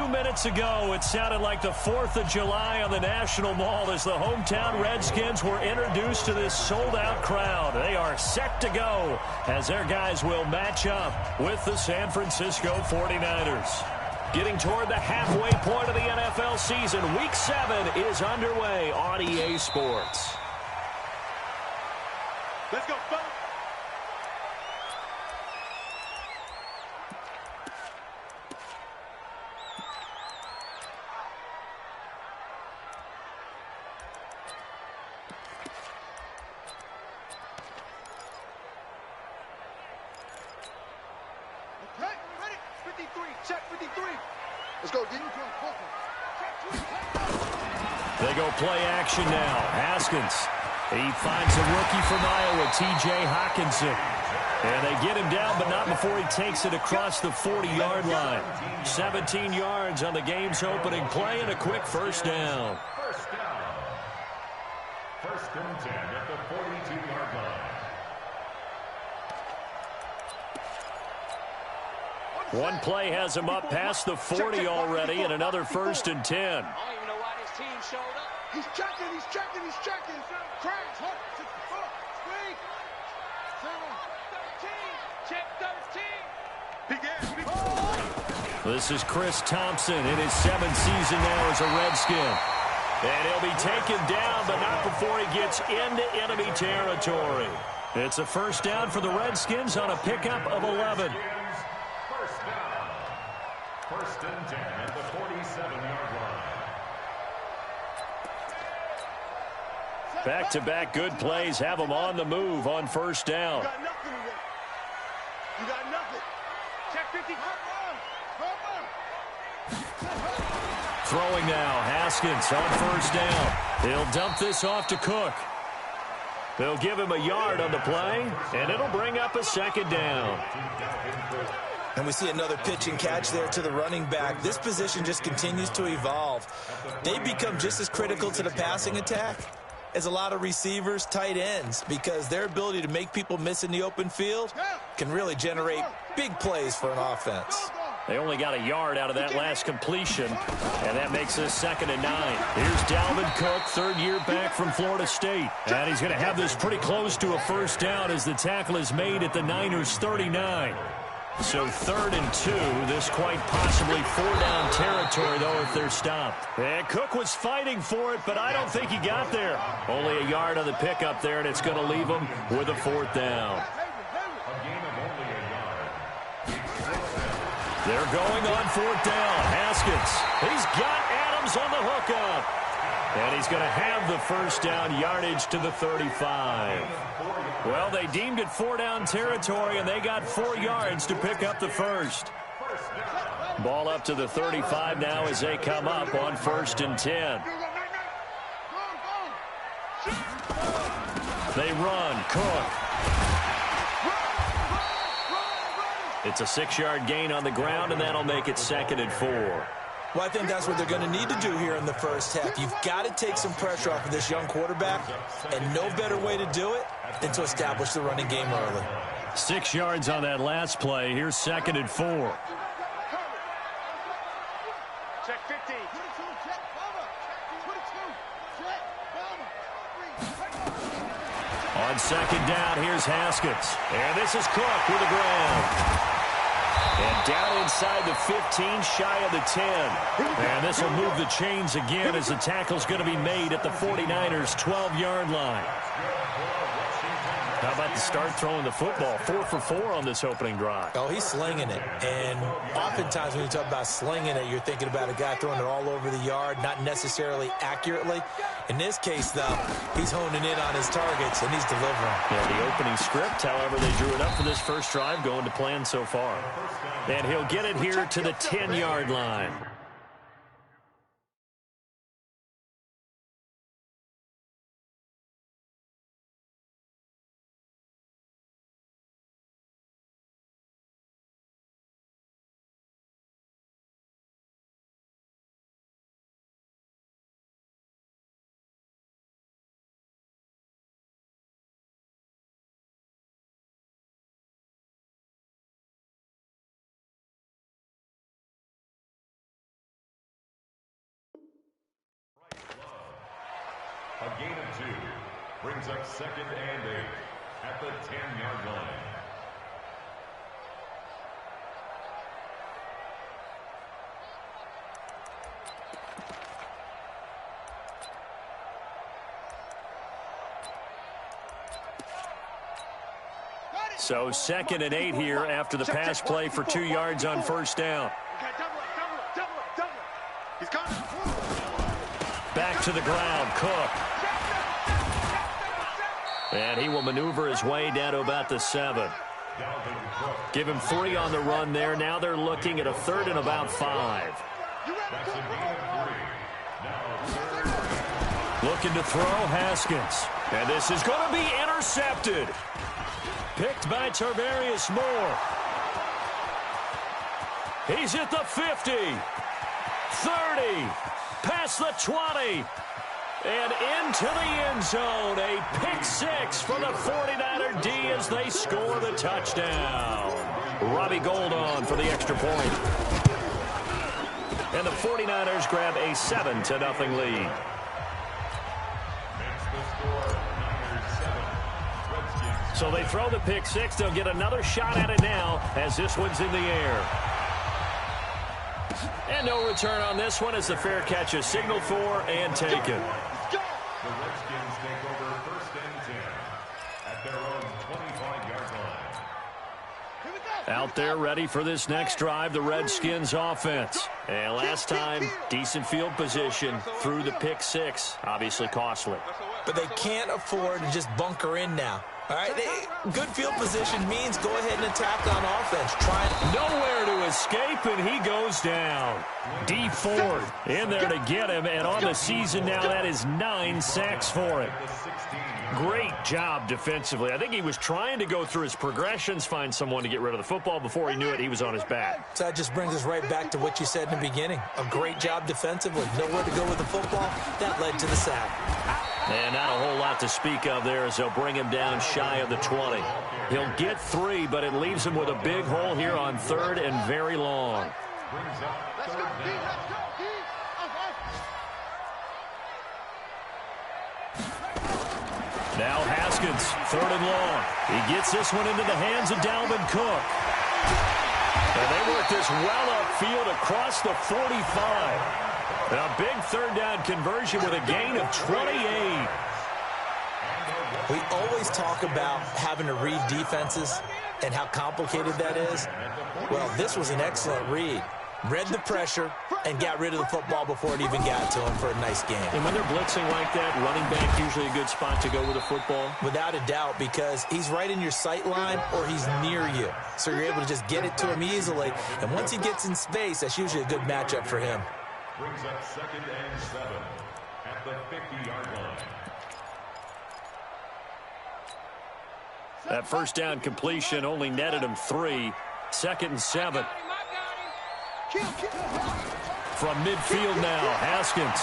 few minutes ago, it sounded like the 4th of July on the National Mall as the hometown Redskins were introduced to this sold-out crowd. They are set to go as their guys will match up with the San Francisco 49ers. Getting toward the halfway point of the NFL season, Week 7 is underway on EA Sports. Let's go, folks. They go play action now. Haskins. He finds a rookie from Iowa, T.J. Hawkinson. And they get him down, but not before he takes it across the 40-yard line. 17 yards on the game's opening play and a quick first down. First down. First and 10 at the 42-yard line. One play has him up past the 40 already, and another first and 10. I don't even know why this team showed up. He's checking. Crash, hook, 64, speed. 13. Check 13. This is Chris Thompson in his 7th season now as a Redskin. And he'll be taken down, but not before he gets into enemy territory. It's a first down for the Redskins on a pickup of 11. First down. First and 10 at the 47-yard line. Back-to-back good plays have them on the move on first down. You got nothing. Check 50. Throwing now, Haskins on first down. He'll dump this off to Cook. They'll give him a yard on the play, and it'll bring up a second down. And we see another pitch and catch there to the running back. This position just continues to evolve. They become just as critical to the passing attack as a lot of receivers, tight ends, because their ability to make people miss in the open field can really generate big plays for an offense. They only got a yard out of that last completion, and that makes this 2nd and 9. Here's Dalvin Cook, 3rd year back from Florida State. And he's going to have this pretty close to a first down as the tackle is made at the Niners' 39. So 3rd and 2, this quite possibly 4-down territory, though, if they're stopped. And Cook was fighting for it, but I don't think he got there. Only a yard on the pickup there, and it's going to leave him with a 4th down. They're going on 4th down. Haskins, he's got Adams on the hookup. And he's going to have the first down yardage to the 35. Well, they deemed it 4-down territory, and they got 4 yards to pick up the first. Ball up to the 35 now as they come up on 1st and 10. They run. Cook. It's a 6-yard gain on the ground, and that'll make it 2nd and 4. Well, I think that's what they're going to need to do here in the first half. You've got to take some pressure off of this young quarterback, and no better way to do it than to establish the running game early. 6 yards on that last play. Here's 2nd and 4. Check 50. On 2nd down, here's Haskins. And this is Cook with the ground. And down inside the 15, shy of the 10. And this will move the chains again as the tackle's going to be made at the 49ers' 12-yard line. How about the start throwing the football? 4 for 4 on this opening drive. Oh, he's slinging it. And oftentimes when you talk about slinging it, you're thinking about a guy throwing it all over the yard, not necessarily accurately. In this case, though, he's honing in on his targets, and he's delivering. Yeah, the opening script, however, they drew it up for this first drive, going to plan so far. And he'll get it here to the 10-yard line. gain of 2. Brings up 2nd and 8 at the 10-yard line. So 2nd and 8 here after the pass play for 2 yards on first down. He's coming. Back to the ground, Cook. And he will maneuver his way down to about the 7. Give him 3 on the run there. Now they're looking at a 3rd and about 5. Looking to throw, Haskins. And this is going to be intercepted. Picked by Tarvarius Moore. He's at the 50. 30. Past the 20. And into the end zone. A pick 6 for the 49er D as they score the touchdown. Robbie Gould on for the extra point. And the 49ers grab a 7-0 lead. So they throw the pick 6. They'll get another shot at it now as this one's in the air. And no return on this one as the fair catch is signaled for and taken. The Redskins take over 1st and 10 at their own 25-yard line. Out there ready for this next drive, the Redskins offense. And last time, decent field position through the pick 6. Obviously costly. But they can't afford to just bunker in now. All right, good field position means go ahead and attack on offense. Nowhere to escape, and he goes down. D Ford in there to get him, and on the season now, that is 9 sacks for him. Great job defensively. I think he was trying to go through his progressions, find someone to get rid of the football. Before he knew it, he was on his back. So that just brings us right back to what you said in the beginning. A great job defensively. Nowhere to go with the football. That led to the sack. And not a whole lot to speak of there as they'll bring him down shy of the 20. He'll get 3, but it leaves him with a big hole here on 3rd and very long. Let's go, D. Let's go, D. Now Haskins, 3rd and long. He gets this one into the hands of Dalvin Cook. And they work this well upfield across the 45. And a big 3rd down conversion with a gain of 28. We always talk about having to read defenses and how complicated that is. Well, this was an excellent read. Read the pressure and got rid of the football before it even got to him for a nice game. And when they're blitzing like that, running back usually a good spot to go with the football? Without a doubt, because he's right in your sight line or he's near you. So you're able to just get it to him easily. And once he gets in space, that's usually a good matchup for him. Brings up 2nd and 7 at the 50-yard line. That 1st down completion only netted him 3. 2nd and 7. From midfield now, Haskins.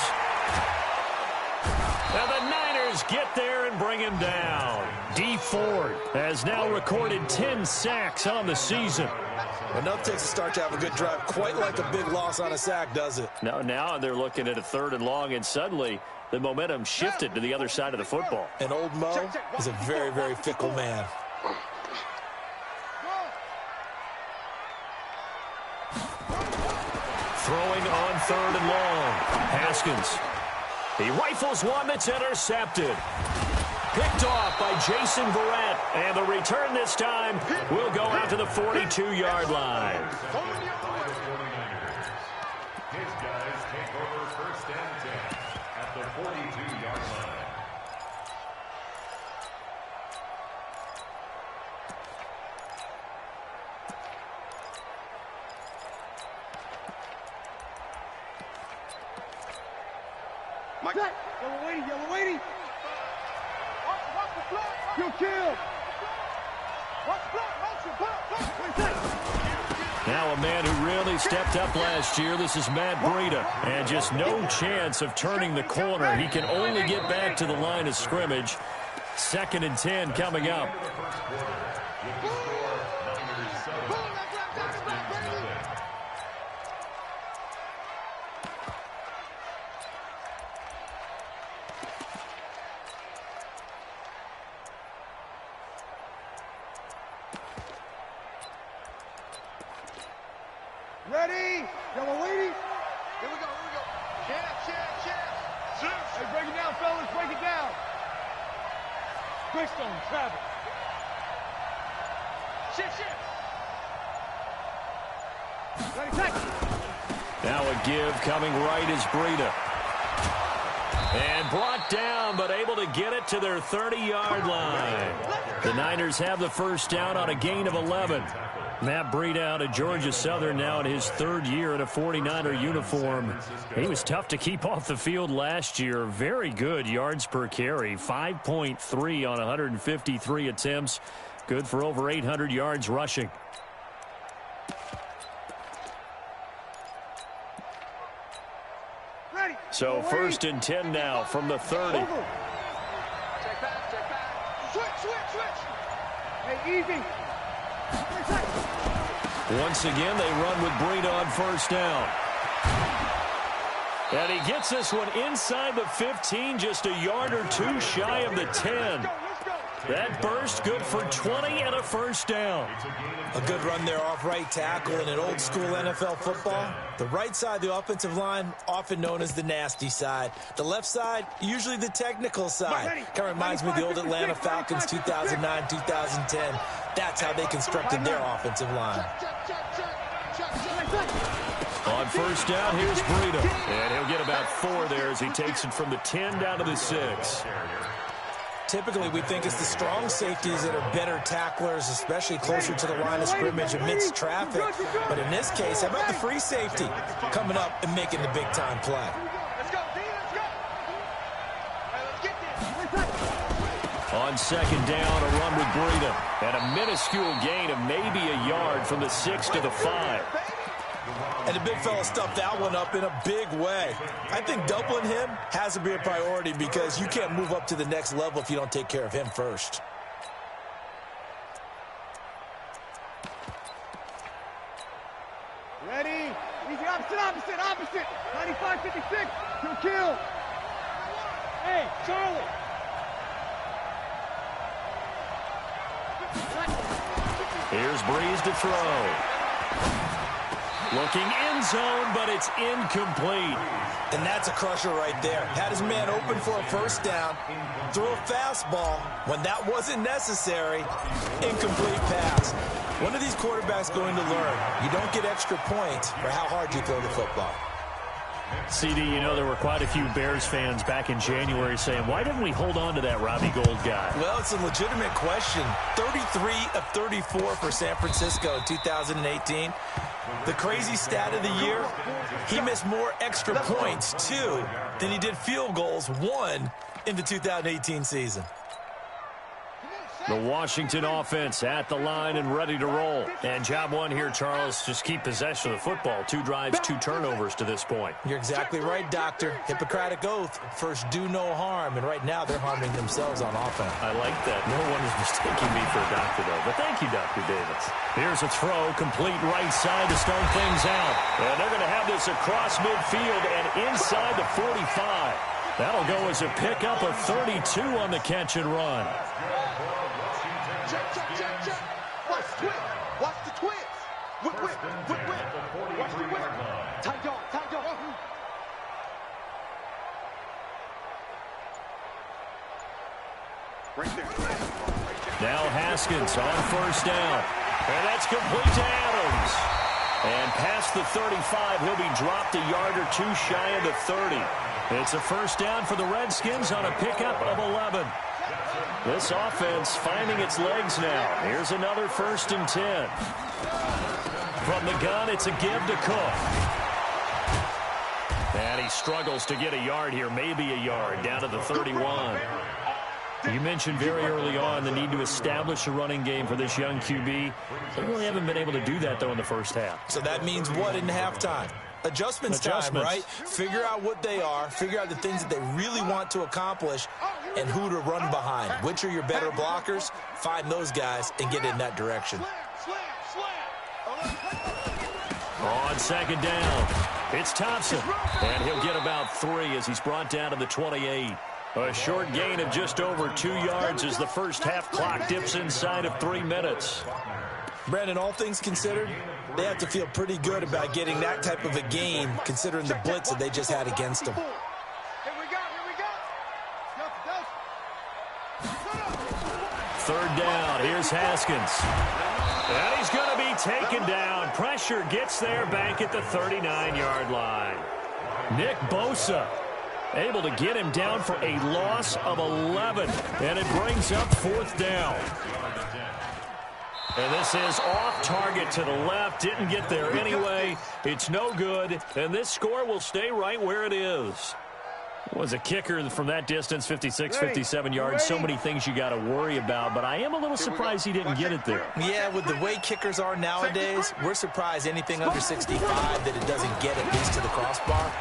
And the Niners get there and bring him down. D Ford has now recorded 10 sacks on the season. Enough takes a start to have a good drive. Quite like a big loss on a sack, does it? Now they're looking at a 3rd and long, and suddenly the momentum shifted to the other side of the football. And old Mo is a very, very fickle man. Throwing on 3rd and long. Haskins. He rifles one that's intercepted. Picked off by Jason Verrett. And the return this time will go out to the 42-yard line. His guys take over 1st and 10 at the 42-yard line. Mike. Yellow lady, yellow lady. Watch the block. You kill. Watch the block. Now a man who really stepped up last year. This is Matt Breida. And just no chance of turning the corner. He can only get back to the line of scrimmage. 2nd and 10 coming up. Switched on Travis. Shit. Ready, take. Now a give coming right is Breida. And brought down, but able to get it to their 30-yard line. The Niners have the first down on a gain of 11. Matt Breida out of Georgia Southern now in his third year in a 49er uniform. He was tough to keep off the field last year. Very good yards per carry, 5.3 on 153 attempts. Good for over 800 yards rushing. Ready. So first and 10 now from the 30. Over. Check back. Switch. Hey, easy. Once again, they run with Breida on first down. And he gets this one inside the 15, just a yard or two shy of the 10. That burst good for 20 and a first down. A good run there off right tackle in an old school NFL football. The right side of the offensive line, often known as the nasty side. The left side, usually the technical side. Kind of reminds me of the old Atlanta Falcons 2009, 2010. That's how they constructed their offensive line. On first down, here's Breida. And he'll get about 4 there as he takes it from the 10 down to the 6. Typically, we think it's the strong safeties that are better tacklers, especially closer to the line of scrimmage amidst traffic. But in this case, how about the free safety coming up and making the big-time play? Let's go, D, let's go. All right, let's get this. On second down, a run with Breida. And a minuscule gain of maybe a yard from the 6 to the 5. And the big fella stuffed that one up in a big way. I think doubling him has to be a priority because you can't move up to the next level if you don't take care of him first. Ready. Easy, opposite. 95-56. You'll kill. Hey, Charlie. Here's Breeze to throw. Looking end zone, but it's incomplete. And that's a crusher right there. Had his man open for a first down. Threw a fastball when that wasn't necessary. Incomplete pass. When are these quarterbacks going to learn? You don't get extra points for how hard you throw the football. CD, you know there were quite a few Bears fans back in January saying, why didn't we hold on to that Robbie Gould guy? Well, it's a legitimate question. 33 of 34 for San Francisco in 2018. The crazy stat of the year, he missed more extra points, 2, than he did field goals, 1, in the 2018 season. The Washington offense at the line and ready to roll. And job one here, Charles, just keep possession of the football. 2 drives, 2 turnovers to this point. You're exactly right, Doctor. Hippocratic oath. First, do no harm. And right now, they're harming themselves on offense. I like that. No one is mistaking me for a doctor, though. But thank you, Dr. Davis. Here's a throw, complete right side to start things out. And they're going to have this across midfield and inside the 45. That'll go as a pickup of 32 on the catch and run. Check. Watch the twins. Whip. Watch the whip. Tight dog. Right there. Now Haskins on first down. And that's complete to Adams. And past the 35, he'll be dropped a yard or 2 shy of the 30. It's a first down for the Redskins on a pickup of 11. This offense finding its legs now. Here's another 1st and 10. From the gun, it's a give to Cook. And he struggles to get a yard here, maybe a yard, down to the 31. You mentioned very early on the need to establish a running game for this young QB. They really haven't been able to do that, though, in the first half. So that means what in halftime? Adjustments time, right? Figure out what they are, figure out the things that they really want to accomplish, and who to run behind. Which are your better blockers? Find those guys and get in that direction. On second down, it's Thompson. And he'll get about 3 as he's brought down to the 28. A short gain of just over 2 yards as the first half clock dips inside of 3 minutes. Brandon, all things considered, they have to feel pretty good about getting that type of a game, considering the blitz that they just had against them. Here we go. 3rd down. Here's Haskins. And he's going to be taken down. Pressure gets there back at the 39-yard line. Nick Bosa able to get him down for a loss of 11. And it brings up 4th down. And this is off target to the left. Didn't get there anyway. It's no good. And this score will stay right where it is. Was a kicker from that distance, 56, 57 yards. So many things you got to worry about, but I am a little surprised he didn't get it there. Yeah, with the way kickers are nowadays, we're surprised anything under 65 that it doesn't get at least to the crossbar.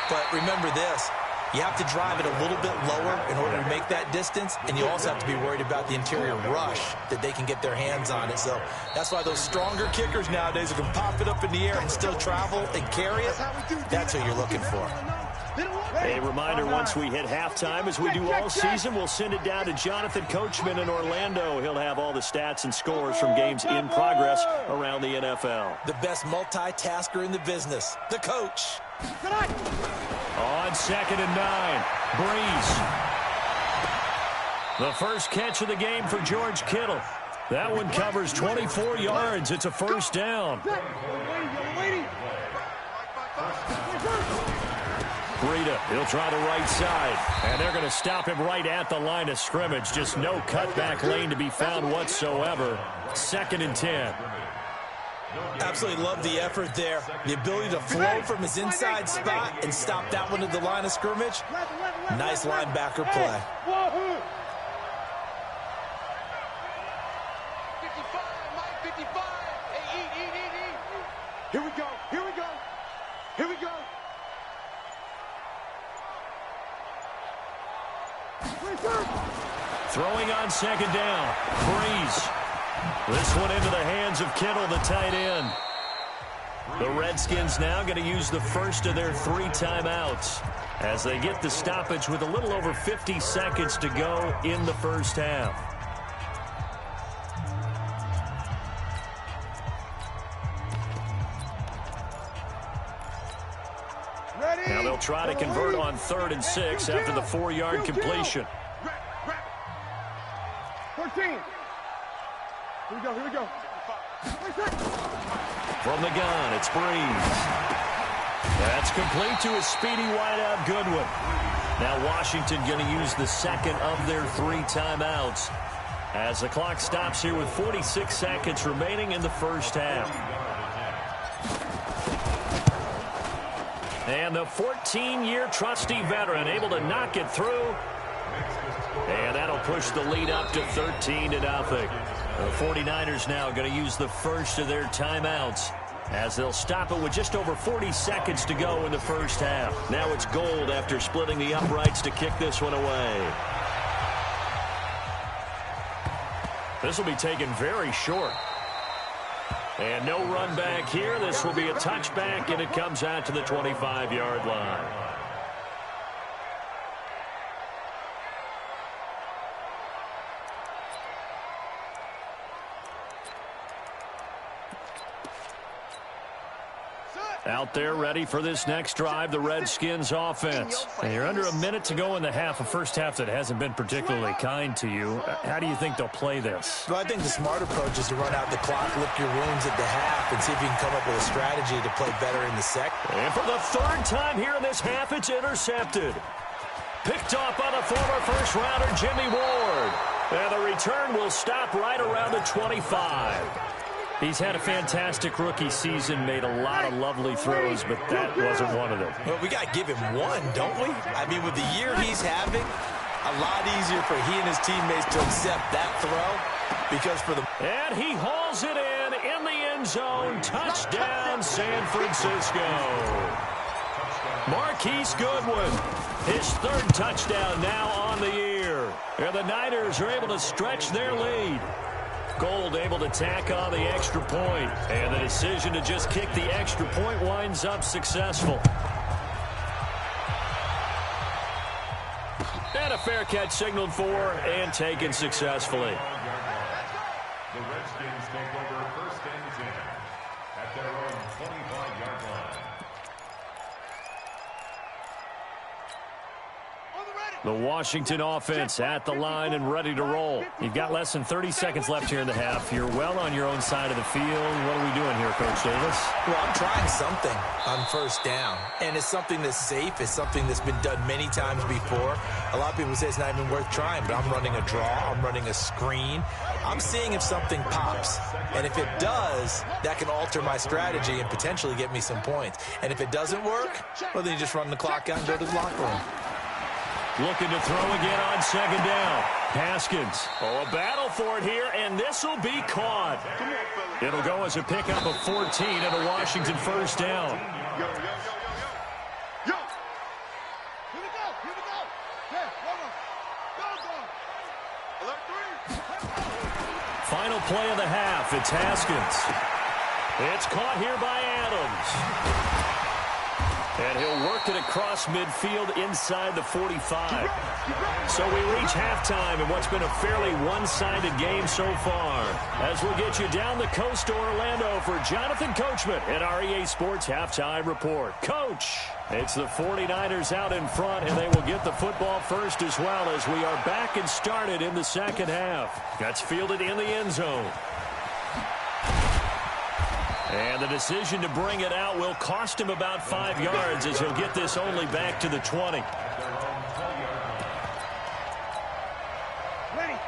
But remember this, you have to drive it a little bit lower in order to make that distance, and you also have to be worried about the interior rush that they can get their hands on it. So that's why those stronger kickers nowadays who can pop it up in the air and still travel and carry it, that's what you're looking for. A reminder, once we hit halftime, as we do all season, we'll send it down to Jonathan Coachman in Orlando. He'll have all the stats and scores from games in progress around the NFL. The best multitasker in the business, the coach. On 2nd and 9, Breeze. The first catch of the game for George Kittle. That one covers 24 yards. It's a 1st down. Breida, he'll try the right side, and they're going to stop him right at the line of scrimmage. Just no cutback lane to be found whatsoever. 2nd and 10. Absolutely love the effort there. The ability to flow from his inside spot and stop that one at the line of scrimmage. Nice linebacker play. 55. Hey, eat. Here we go. Throwing on 2nd down. Breeze. This one into the hands of Kittle, the tight end. The Redskins now going to use the first of their 3 timeouts as they get the stoppage with a little over 50 seconds to go in the first half. Now they'll try to convert on 3rd and 6 after the 4-yard completion. 14. Here we go. From the gun, it's Breeze. That's complete to a speedy wideout Goodwin. Now Washington going to use the second of their 3 timeouts as the clock stops here with 46 seconds remaining in the first half. And the 14-year trusty veteran able to knock it through. And that'll push the lead up to 13-0. The 49ers now going to use the first of their timeouts as they'll stop it with just over 40 seconds to go in the first half. Now it's Gold after splitting the uprights to kick this one away. This will be taken very short. And no run back here. This will be a touchback, and it comes out to the 25-yard line. Out there ready for this next drive, the Redskins offense. And you're under a minute to go in the half, a first half that hasn't been particularly kind to you. How do you think they'll play this? Well, I think the smart approach is to run out the clock, lick your wounds at the half, and see if you can come up with a strategy to play better in the second. And for the 3rd time here in this half, it's intercepted. Picked off by the former first-rounder Jimmy Ward. And the return will stop right around the 25. He's had a fantastic rookie season, made a lot of lovely throws, but that wasn't one of them. Well, we got to give him one, don't we? I mean, with the year he's having, a lot easier for he and his teammates to accept that throw because for the... And he hauls it in the end zone. Touchdown, San Francisco. Marquise Goodwin, his 3rd touchdown now on the year. And the Niners are able to stretch their lead. Gold able to tack on the extra point, and the decision to just kick the extra point winds up successful. And a fair catch signaled for and taken successfully. The Redskins take over 1st and 10 at their own 25-yard line. On the ready. The Washington offense at the line and ready to roll. You've got less than 30 seconds left here in the half. You're well on your own side of the field. What are we doing here, Coach Davis? Well, I'm trying something on first down, and it's something that's safe. It's something that's been done many times before. A lot of people say it's not even worth trying, but I'm running a draw. I'm running a screen. I'm seeing if something pops, and if it does, that can alter my strategy and potentially get me some points. And if it doesn't work, well, then you just run the clock out and go to the locker room. Looking to throw again on second down. Haskins. Oh, a battle for it here, and this will be caught. It'll go as a pickup of 14 and a Washington first down. Yo. Here we go. Yeah, go. Alert 3. Final play of the half. It's Haskins. It's caught here by Adams. And he'll work it across midfield inside the 45. So we reach halftime in what's been a fairly one-sided game so far. As we'll get you down the coast to Orlando for Jonathan Coachman at our EA Sports Halftime Report. Coach, it's the 49ers out in front, and they will get the football first as well as we are back and started in the second half. That's fielded in the end zone. And the decision to bring it out will cost him about 5 yards as he'll get this only back to the 20.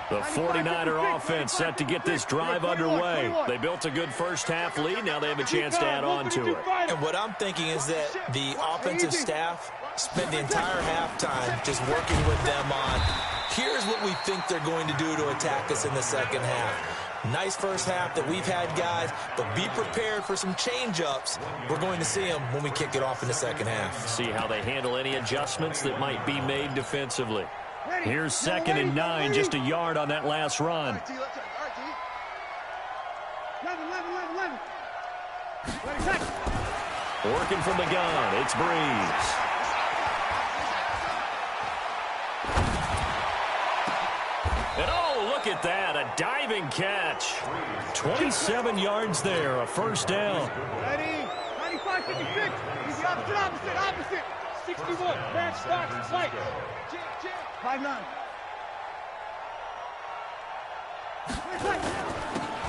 The 49er offense set to get this drive underway. They built a good first half lead. Now they have a chance to add on to it. And what I'm thinking is that the offensive staff spent the entire halftime just working with them on, here's what we think they're going to do to attack us in the second half. Nice first half that we've had, guys, but be prepared for some change-ups. We're going to see them when we kick it off in the second half. See how they handle any adjustments that might be made defensively. Here's 2nd and 9, just a yard on that last run. 11. Working from the gun, it's Breeze. And oh, look at that, a diving catch. 27 yards there, a first down. Ready? 95, 56. Easy, opposite. 61. Match, stocks, fight. 5-9.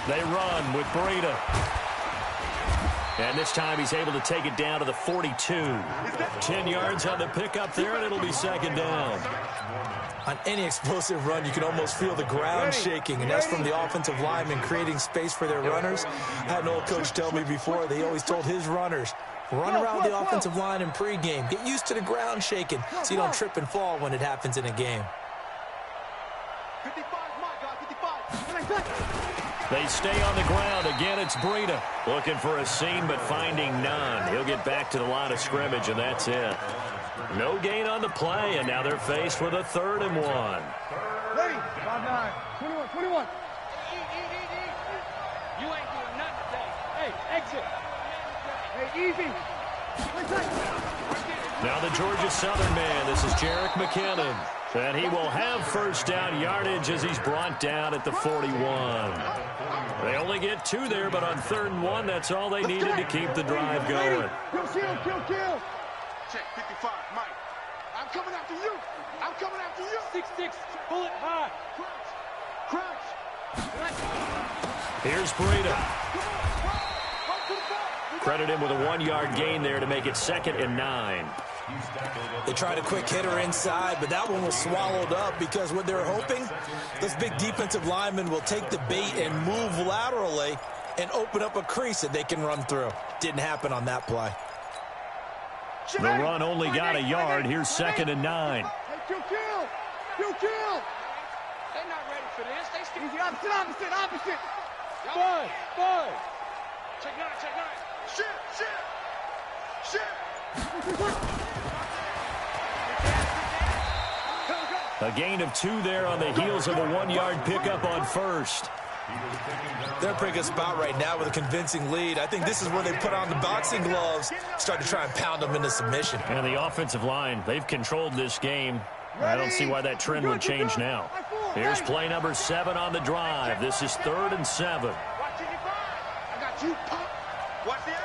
They run with Breida. And this time he's able to take it down to the 42. 10 yards on the pickup there, and it'll be second down. On any explosive run, you can almost feel the ground shaking, and that's from the offensive linemen creating space for their runners. I had an old coach tell me before, they always told his runners, run around the offensive line in pregame. Get used to the ground shaking so you don't trip and fall when it happens in a game. 55, my God, 55. They stay on the ground. Again, it's Breida. Looking for a seam, but finding none. He'll get back to the line of scrimmage, and that's it. No gain on the play, and now they're faced with a 3rd and 1. Ready? 5-9. 21. You ain't doing nothing today. Hey, exit. Hey, easy. Now the Georgia Southern man. This is Jerick McKinnon. And he will have first down yardage as he's brought down at the 41. They only get 2 there, but on 3rd and 1, that's all they needed to keep the drive going. Kill. Check, 55, Mike. I'm coming after you. 6'6", bullet high. Crunch. Here's Breida. Credit him with a 1-yard gain there to make it 2nd and 9. They tried a quick hitter inside, but that one was swallowed up because what they're hoping, those big defensive linemen will take the bait and move laterally and open up a crease that they can run through. Didn't happen on that play. The run only got a yard. Here's 2nd and 9. Kill. They're not ready for this. They still... Easy, opposite. 5. Check 9. Shit. A gain of 2 there on the heels of a 1-yard pickup on first. They're in a pretty good spot right now with a convincing lead. I think this is where they put on the boxing gloves, start to try and pound them into submission. And the offensive line, they've controlled this game. I don't see why that trend would change now. Here's play number 7 on the drive. This is 3rd and 7. Watch it, I got you, pop. Watch the edge.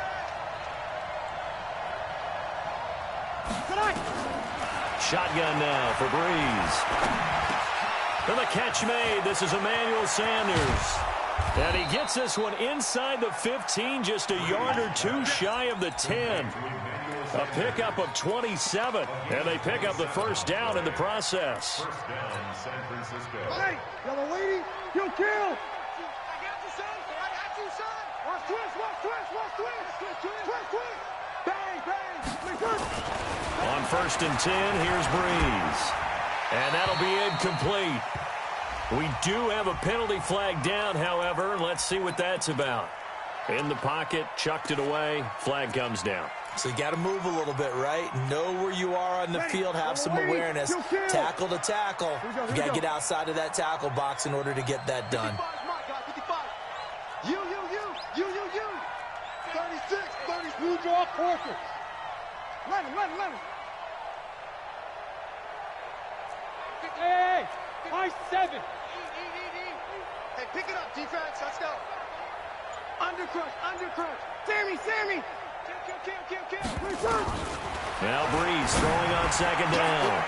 Shotgun now for Breeze. And the catch made. This is Emmanuel Sanders. And he gets this one inside the 15, just a yard or two shy of the 10. A pickup of 27, and they pick up the first down in the process. First down, San Francisco. Hey, yellow lady, you kill. I got you, son. I got you, son. Watch twist, watch twist, watch twist. Twist, twist. Bang, bang. On first and 10, here's Breeze. And that'll be incomplete. We do have a penalty flag down, however. Let's see what that's about. In the pocket, chucked it away. Flag comes down. So you got to move a little bit, right? Know where you are on the field. Have some awareness. Tackle to tackle. You got to get outside of that tackle box in order to get that done. 55. You. 36. You draw quarter. Let him. Hey, 5-7. Hey, pick it up, defense. Let's go. Undercrush. Sammy. Kill. Now Breeze throwing on second down.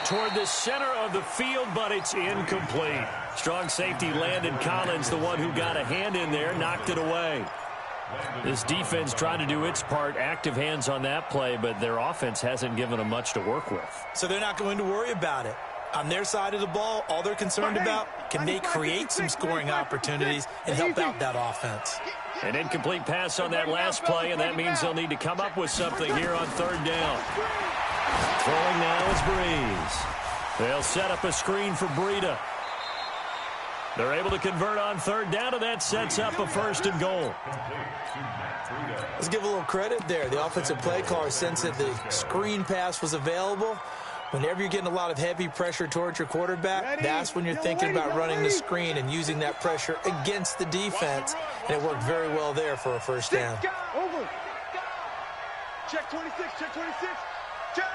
Toward the center of the field, but it's incomplete. Strong safety Landon Collins, the one who got a hand in there, knocked it away. This defense trying to do its part, active hands on that play, but their offense hasn't given them much to work with. So they're not going to worry about it. On their side of the ball, all they're concerned about, can they create some scoring opportunities and help out that offense? An incomplete pass on that last play, and that means they'll need to come up with something here on third down. Throwing now is Breeze. They'll set up a screen for Breida. They're able to convert on third down, and that sets up a first and goal. Let's give a little credit there. The offensive play caller sensed that the screen pass was available. Whenever you're getting a lot of heavy pressure towards your quarterback, that's when you're thinking about running the screen and using that pressure against the defense. And it worked very well there for a first down. Over. Check 26. Check.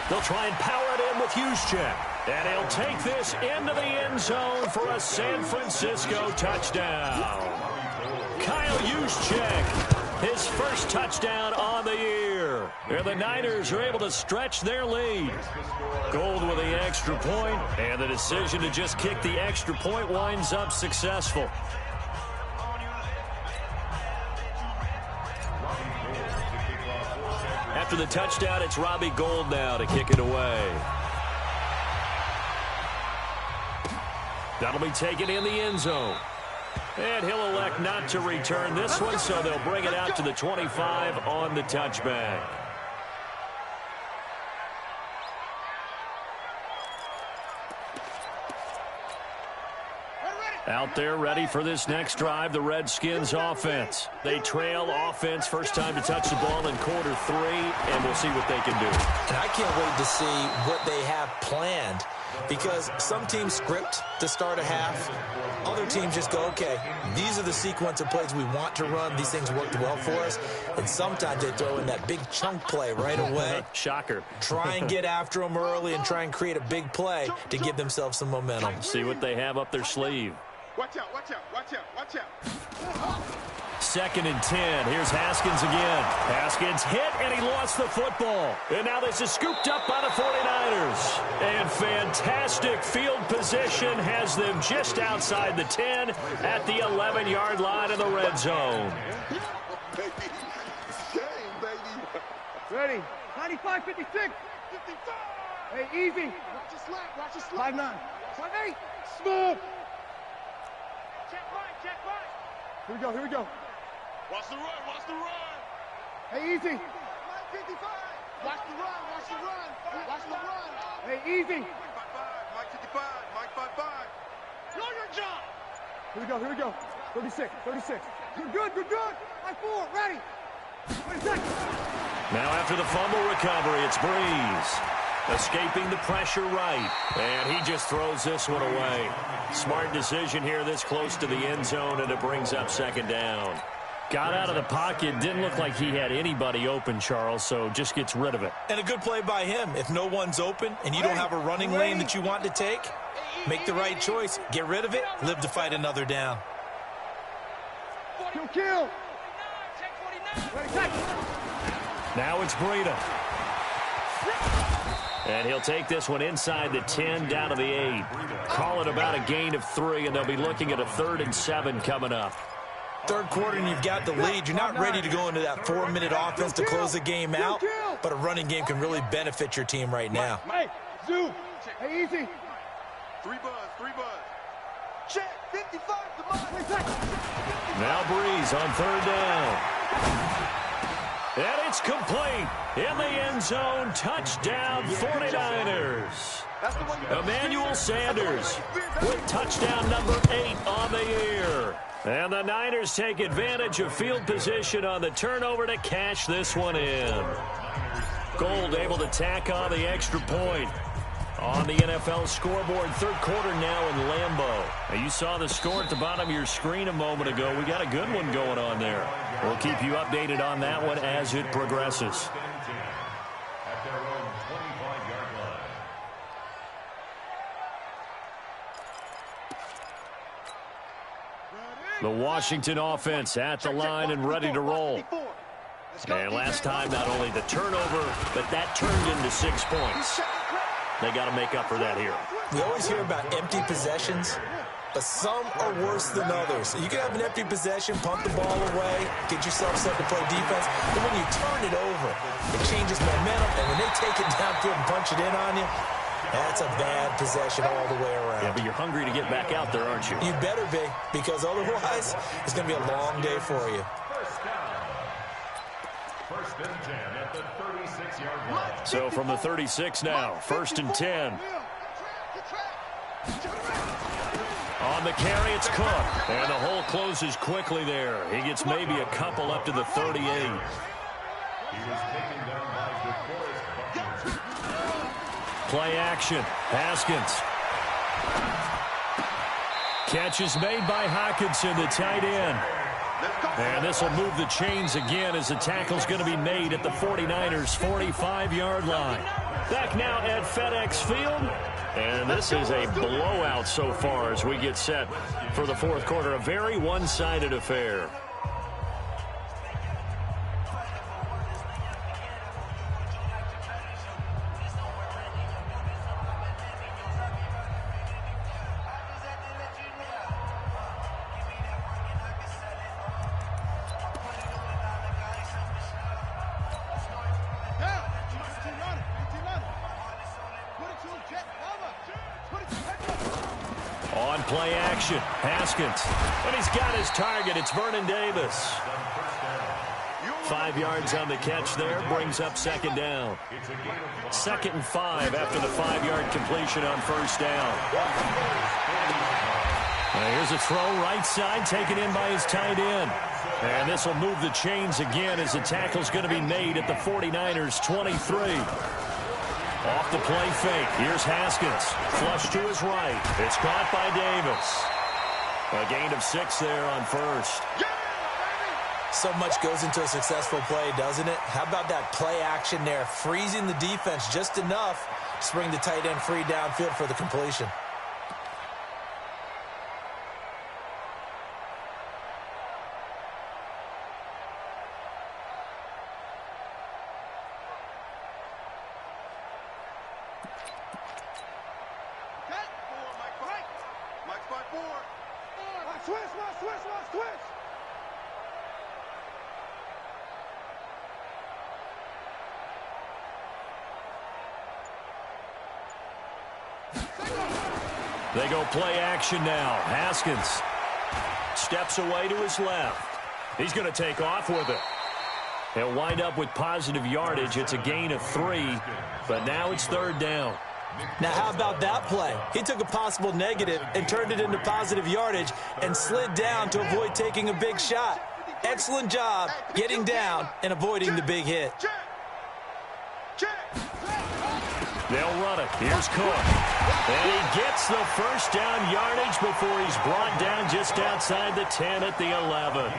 They'll try and power it in with Juszczyk. And he'll take this into the end zone for a San Francisco touchdown. Kyle Juszczyk, his first touchdown on the year. And the Niners are able to stretch their lead. Gold with the extra point, and the decision to just kick the extra point winds up successful. After the touchdown, it's Robbie Gould now to kick it away. That'll be taken in the end zone. And he'll elect not to return this one, so they'll bring it out to the 25 on the touchback. Out there ready for this next drive, the Redskins offense. They trail offense, first time to touch the ball in quarter 3, and we'll see what they can do. And I can't wait to see what they have planned, because some teams script to start a half. Other teams just go, okay, these are the sequence of plays we want to run. These things worked well for us. And sometimes they throw in that big chunk play right away. Shocker. Try and get after them early and try and create a big play to give themselves some momentum. See what they have up their sleeve. Watch out. Second and 10. Here's Haskins again. Haskins hit, and he lost the football. And now this is scooped up by the 49ers. And fantastic field position has them just outside the 10 at the 11-yard line in the red zone. Ready. 95, 56. 55. Hey, easy. Watch your slap. 5-9. 5-8. Smooth. Check right. Here we go. Watch the run. Hey, easy. 55. Watch the run. Hey, easy. Mike 55. Mike 55. Know your job. Here we go. 36. You're good. 5-4. Ready. 20 seconds. Now after the fumble recovery, it's Breeze. Escaping the pressure right. And he just throws this one away. Smart decision here this close to the end zone, and it brings up second down. Got out of the pocket. Didn't look like he had anybody open, Charles, so just gets rid of it. And a good play by him. If no one's open and you don't have a running lane that you want to take, make the right choice. Get rid of it. Live to fight another down. Kill. Ready, Now it's Breida. And he'll take this one inside the 10, down to the 8. Call it about a gain of 3, and they'll be looking at a 3rd and 7 coming up. Third quarter and you've got the lead. You're not ready to go into that 4-minute offense to close the game out, but a running game can really benefit your team right now. Hey, Zoo. Hey, easy. 3 buzz. Check, 55, come on. Now Breeze on 3rd down. And it's complete. In the end zone, touchdown 49ers. Emmanuel Sanders with touchdown number 8 on the year. And the Niners take advantage of field position on the turnover to cash this one in. Gold able to tack on the extra point. On the NFL scoreboard, 3rd quarter now in Lambeau. Now you saw the score at the bottom of your screen a moment ago. We got a good one going on there. We'll keep you updated on that one as it progresses. At their own 25-yard line. The Washington offense at the line and ready to roll. And last time, not only the turnover, but that turned into 6 points. They got to make up for that here. We always hear about empty possessions, but some are worse than others. You can have an empty possession, pump the ball away, get yourself set to play defense, but when you turn it over, it changes momentum, and when they take it downfield and punch it in on you, that's a bad possession all the way around. Yeah, but you're hungry to get back out there, aren't you? You better be, because otherwise, it's going to be a long day for you. First and 10 at the 36-yard line. So from the 36 now, 1st and 10. On the carry, it's Cook. And the hole closes quickly there. He gets maybe a couple up to the 38. He was taken down by DeForest Buckner. Play action. Haskins. Catch is made by Hockenson, the tight end. And this will move the chains again as the tackle's going to be made at the 49ers' 45-yard line. Back now at FedEx Field. And this is a blowout so far as we get set for the 4th quarter. A very one-sided affair. On play action, Haskins. And he's got his target. It's Vernon Davis. 5 yards on the catch there. Brings up 2nd down. 2nd and 5 after the 5-yard completion on 1st down. Now here's a throw right side taken in by his tight end. And this will move the chains again as the tackle's going to be made at the 49ers' 23. Off the play fake. Here's Haskins. Flush to his right. It's caught by Davis. A gain of 6 there on 1st. So much goes into a successful play, doesn't it? How about that play action there? Freezing the defense just enough to bring the tight end free downfield for the completion. They go play action now. Haskins steps away to his left. He's going to take off with it. He'll wind up with positive yardage. It's a gain of 3, but now it's 3rd down. Now, how about that play? He took a possible negative and turned it into positive yardage and slid down to avoid taking a big shot. Excellent job getting down and avoiding the big hit. They'll run it. Here's Cook. And he gets the 1st down yardage before he's brought down just outside the 10 at the 11.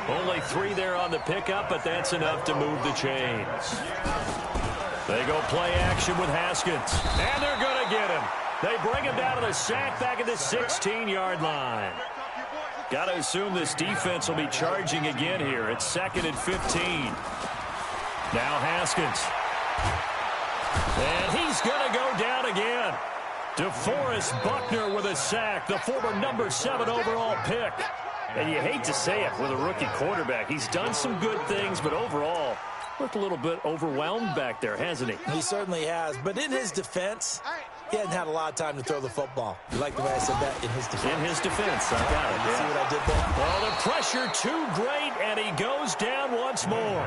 Only 3 there on the pickup, but that's enough to move the chains. They go play action with Haskins. And they're going to get him. They bring him down to the sack back at the 16-yard line. Got to assume this defense will be charging again here. It's 2nd and 15. Now Haskins. And he's going to go down again. DeForest Buckner with a sack, the former number 7 overall pick. And you hate to say it with a rookie quarterback. He's done some good things, but overall, looked a little bit overwhelmed back there, hasn't he? He certainly has. But in his defense, he hasn't had a lot of time to throw the football. You like the way I said that? In his defense. In his defense, I got it. You see what I did there? Well, the pressure too great, and he goes down once more.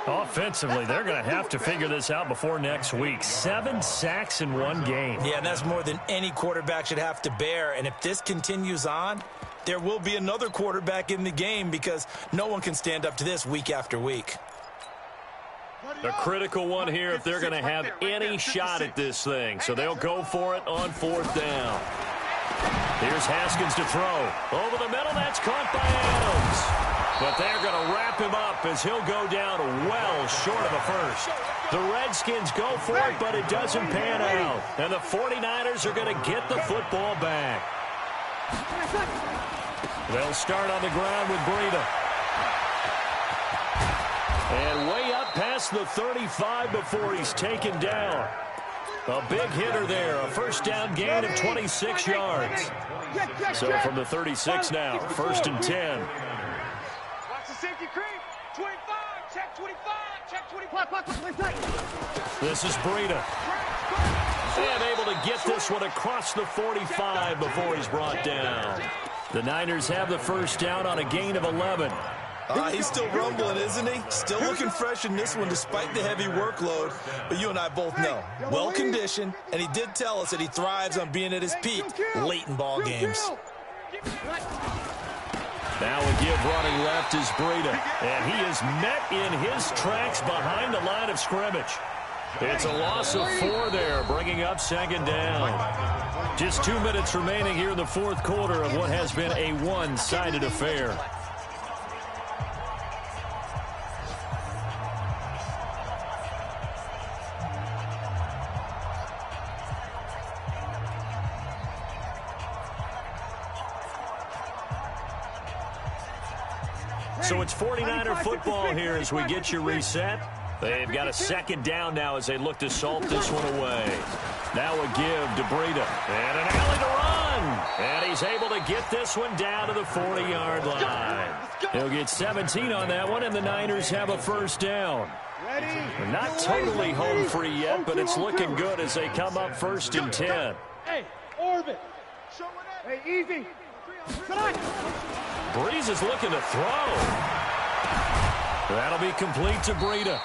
Offensively, they're going to have to figure this out before next week. 7 sacks in one game. Yeah, and that's more than any quarterback should have to bear. And if this continues on, there will be another quarterback in the game because no one can stand up to this week after week. A critical one here if they're going to have any shot at this thing. So they'll go for it on 4th down. Here's Haskins to throw. Over the middle, that's caught by Adams. But they're going to wrap him up as he'll go down well short of a first. The Redskins go for it, but it doesn't pan out. And the 49ers are going to get the football back. They'll start on the ground with Breida. And way up past the 35 before he's taken down. A big hitter there, a first down gain of 26 yards. So from the 36 now, 1st and 10. Watch the safety creep. 25, check 25, check 25. This is Breida. And able to get this one across the 45 before he's brought down. The Niners have the first down on a gain of 11. He's still rumbling, isn't he? Still looking fresh in this one despite the heavy workload. But you and I both know, well-conditioned, and he did tell us that he thrives on being at his peak late in ball games. Now a give running left is Breida. And he is met in his tracks behind the line of scrimmage. It's a loss of 4 there, bringing up 2nd down. Just 2 minutes remaining here in the 4th quarter of what has been a one-sided affair. So it's 49er football here as we get you reset. They've got a 2nd down now as they look to salt this one away. Now a give to Breida. And an alley to run. And he's able to get this one down to the 40-yard line. He'll get 17 on that one, and the Niners have a first down. They're not totally home free yet, but it's looking good as they come up 1st and 10. Hey, Orbit. Hey, easy. Breeze is looking to throw. That'll be complete to Breida.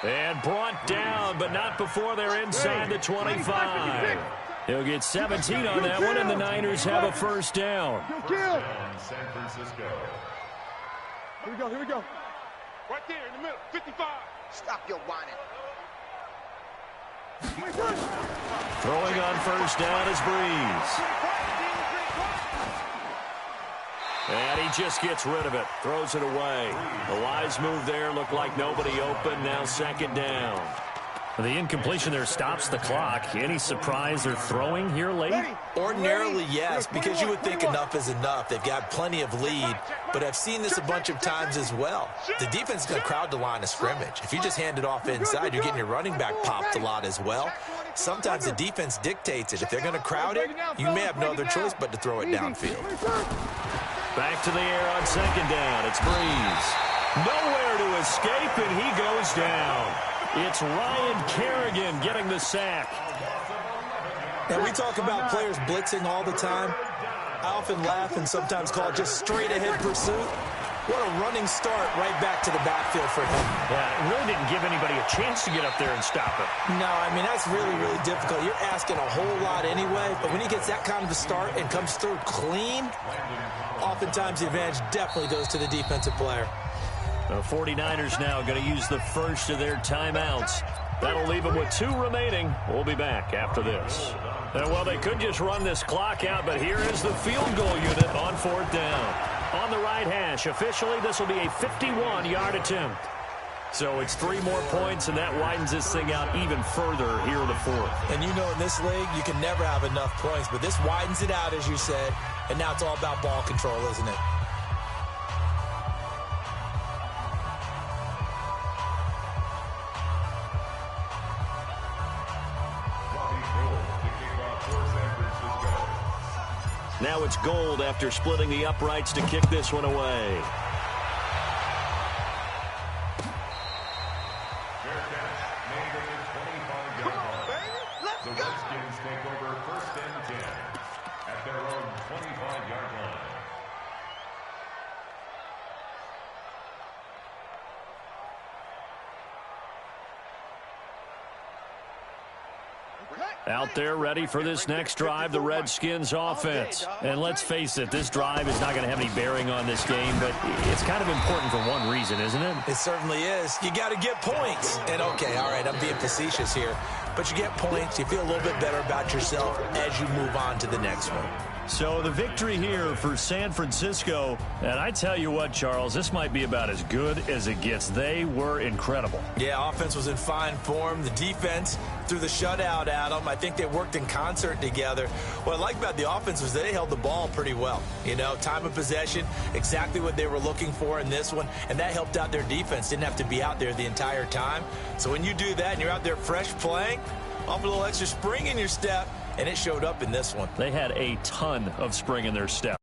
And brought down, but not before they're inside the 25. He'll get 17 on that one, and the Niners have a first down. San Francisco. Here we go, here we go. Right there in the middle, 55. Stop your whining. Throwing on first down is Breeze. And he just gets rid of it, throws it away. The wise move there, looked like nobody open, now 2nd down. The incompletion there stops the clock. Any surprise they're throwing here late? Ordinarily, yes, because you would think enough is enough. They've got plenty of lead, but I've seen this a bunch of times as well. The defense is going to crowd the line of scrimmage. If you just hand it off inside, you're getting your running back popped a lot as well. Sometimes the defense dictates it. If they're going to crowd it, you may have no other choice but to throw it downfield. Back to the air on 2nd down. It's Breeze. Nowhere to escape, and he goes down. It's Ryan Kerrigan getting the sack. Now, we talk about players blitzing all the time. I often laugh and sometimes call it just straight-ahead pursuit. What a running start right back to the backfield for him. Yeah, it really didn't give anybody a chance to get up there and stop it. No, I mean, that's really, really difficult. You're asking a whole lot anyway, but when he gets that kind of a start and comes through clean, oftentimes the advantage definitely goes to the defensive player. The 49ers now going to use the first of their timeouts. That'll leave them with 2 remaining. We'll be back after this. Well, they could just run this clock out, but here is the field goal unit on 4th down. On the right hash, officially, this will be a 51-yard attempt. So it's 3 more points, and that widens this thing out even further here in the 4th. And you know in this league, you can never have enough points, but this widens it out, as you said, and now it's all about ball control, isn't it? Now it's Gold after splitting the uprights to kick this one away. Fair catch, made at the 25-yard line. The Redskins take over 1st and 10 at their own 25-yard line. Out there ready for this next drive, the Redskins offense. And let's face it, this drive is not going to have any bearing on this game, but it's kind of important for one reason, isn't it? It certainly is. You got to get points. And, okay, all right, I'm being facetious here. But you get points, you feel a little bit better about yourself as you move on to the next one. So the victory here for San Francisco, and I tell you what, Charles, this might be about as good as it gets. They were incredible. Yeah, offense was in fine form. The defense threw the shutout at them. I think they worked in concert together. What I like about the offense was they held the ball pretty well. You know, time of possession, exactly what they were looking for in this one, and that helped out their defense. Didn't have to be out there the entire time. So when you do that and you're out there fresh playing, off a little extra spring in your step, and it showed up in this one. They had a ton of spring in their step.